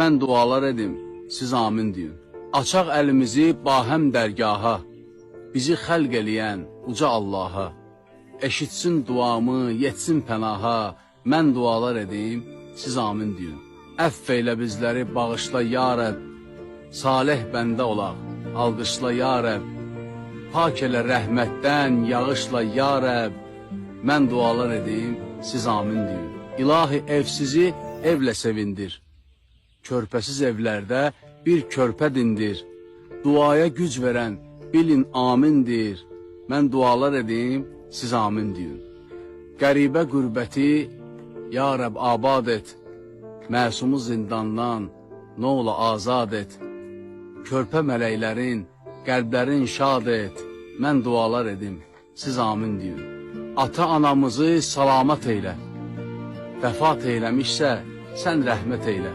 Mən dualar edim, siz amin deyin. Açaq əlimizi bahəm dərgaha, bizi xəlq eləyən uca Allaha. Eşitsin duamı, yetsin pənaha, mən dualar edim, siz amin deyin. Əff eylə bizləri, bağışla ya Rəbb, salih bəndə olaq, alqışla ya Rəbb. Pak elə rəhmətdən, yağışla ya Rəbb, mən dualar edim, siz amin deyin. İlahi evsizi evlə sevindir, körpəsiz evlərdə bir körpə dindir. Duaya güc verən bilin amindir, mən dualar edim, siz amin deyin. Qəribə qürbəti ya Rəbb abad et, məsumu zindandan nə ola azad et. Körpə mələklərin qəlblərin şad et, mən dualar edim, siz amin deyin. Ata-anamızı salamat eylə, vəfat eyləmişsə sən rəhmət eylə.